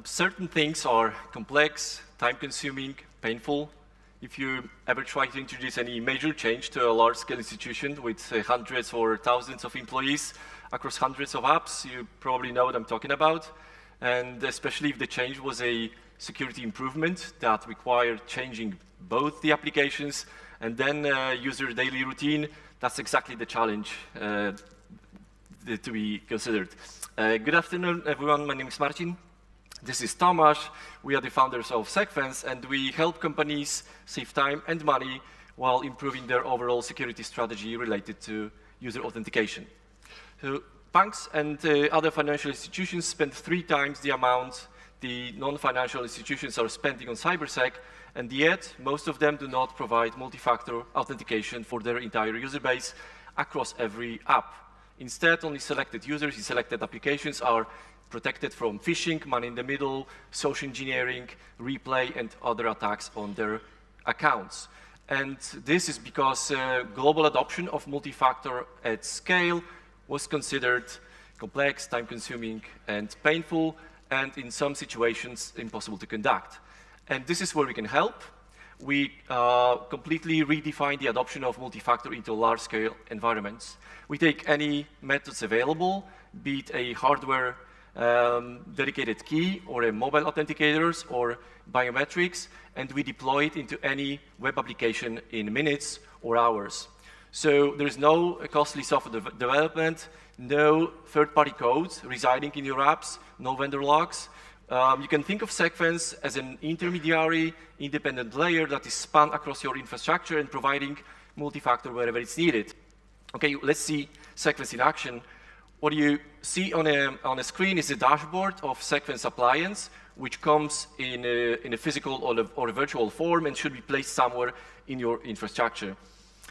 Certain things are complex, time-consuming, painful. If you ever try to introduce any major change to a large-scale institution with hundreds or thousands of employees across hundreds of apps, you probably know what I'm talking about. And especially if the change was a security improvement that required changing both the applications and then user daily routine, that's exactly the challenge to be considered. Good afternoon, everyone. My name is Marcin. This is Tomasz. We are the founders of Secfense, and we help companies save time and money while improving their overall security strategy related to user authentication. So banks and other financial institutions spend 3 times the amount the non-financial institutions are spending on cybersec, and yet most of them do not provide multi-factor authentication for their entire user base across every app. Instead, only selected users in selected applications are protected from phishing, man in the middle, social engineering, replay, and other attacks on their accounts. And this is because global adoption of multi-factor at scale was considered complex, time-consuming, and painful, and in some situations impossible to conduct. And this is where we can help. We completely redefine the adoption of multi-factor into large-scale environments. We take any methods available, be it a hardware dedicated key or a mobile authenticators or biometrics, and we deploy it into any web application in minutes or hours. So there is no costly software development, no third-party code residing in your apps, no vendor logs. You can think of Secfense as an intermediary, independent layer that is spun across your infrastructure and providing multi-factor wherever it's needed. Okay, let's see Secfense in action. What you see on a screen is a dashboard of Secfense appliance, which comes in a physical or a virtual form and should be placed somewhere in your infrastructure.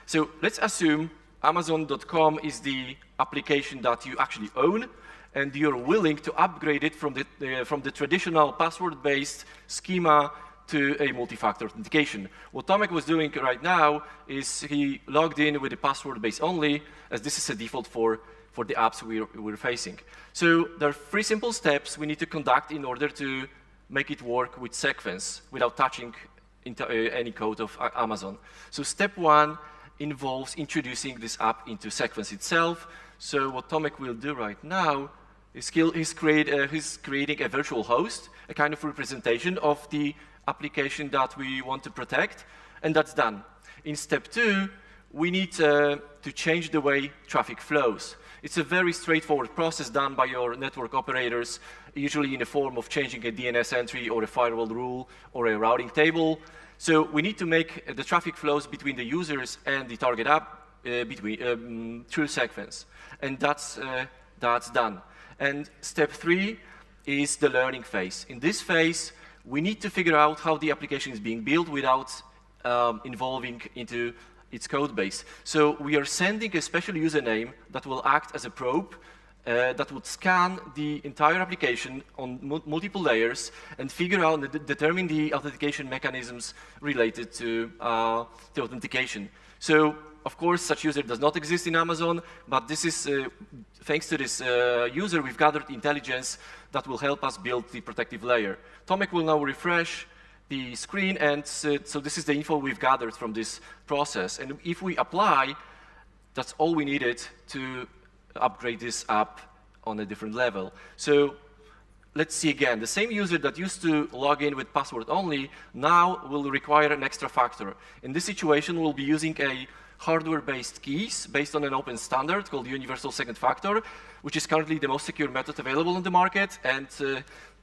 So let's assume Amazon.com is the application that you actually own, and you're willing to upgrade it from the traditional password-based schema to a multi-factor authentication. What Tomek was doing right now is he logged in with a password-based only, as this is a default for the apps we're facing. So there are 3 simple steps we need to conduct in order to make it work with Secfense without touching into any code of Amazon. So step 1 involves introducing this app into Secfense itself. So what Tomek will do right now is he's creating a virtual host, a kind of representation of the application that we want to protect, and that's done. In step 2, we need to change the way traffic flows. It's a very straightforward process done by your network operators, usually in the form of changing a DNS entry or a firewall rule or a routing table. So we need to make the traffic flows between the users and the target app through Secfense, and that's done. And step 3 is the learning phase. In this phase, we need to figure out how the application is being built without involving into its code base. So we are sending a special username that will act as a probe that would scan the entire application on multiple layers and figure out and determine the authentication mechanisms related to the authentication. So, of course, such user does not exist in Amazon, but this is, thanks to this user, we've gathered intelligence that will help us build the protective layer. Tomek will now refresh the screen, and so this is the info we've gathered from this process. And if we apply, that's all we needed to upgrade this app on a different level. So let's see again. The same user that used to log in with password only now will require an extra factor. In this situation, we'll be using a hardware-based keys based on an open standard called universal second factor, which is currently the most secure method available on the market, and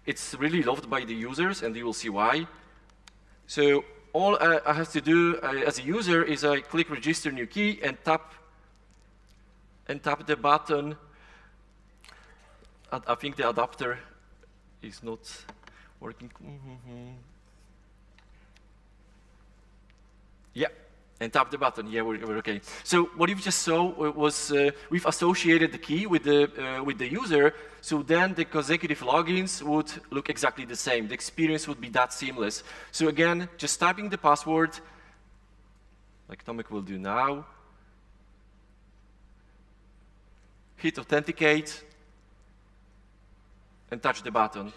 it's really loved by the users, and you will see why. So all I have to do as a user is I click register new key and tap the button. I think the adapter is not working. Yeah, and tap the button. Yeah, we're okay. So what you just saw was we've associated the key with the user, so then the consecutive logins would look exactly the same. The experience would be that seamless. So again, just typing the password, like Tomek will do now, hit authenticate, and touch the button.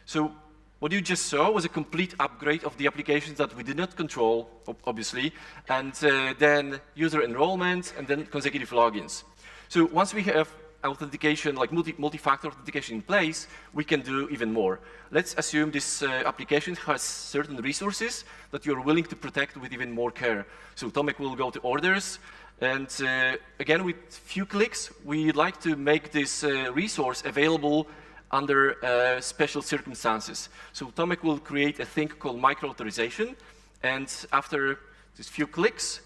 So what you just saw was a complete upgrade of the applications that we did not control, obviously, and then user enrollment, and then consecutive logins. So once we have authentication, like multi-factor authentication in place, we can do even more. Let's assume this application has certain resources that you're willing to protect with even more care. So Tomek will go to orders, and again, with few clicks, we'd like to make this resource available under special circumstances. So Tomek will create a thing called micro-authorization, and after these few clicks,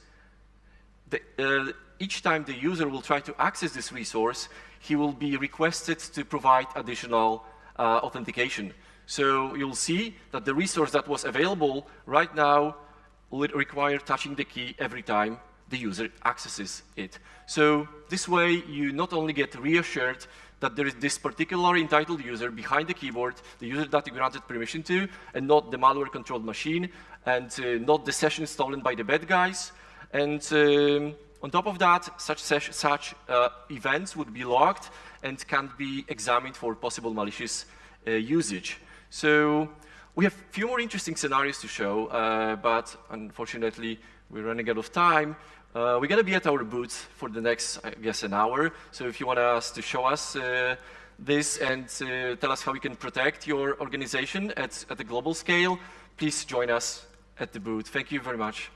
each time the user will try to access this resource, he will be requested to provide additional authentication. So you'll see that the resource that was available right now will require touching the key every time the user accesses it. So this way, you not only get reassured that there is this particular entitled user behind the keyboard, the user that you granted permission to, and not the malware-controlled machine, and not the session stolen by the bad guys. And on top of that, such events would be logged and can be examined for possible malicious usage. So we have a few more interesting scenarios to show, but unfortunately, we're running out of time. We're going to be at our booth for the next, I guess, an hour. So if you want us to show us this and tell us how we can protect your organization at a global scale, please join us at the booth. Thank you very much.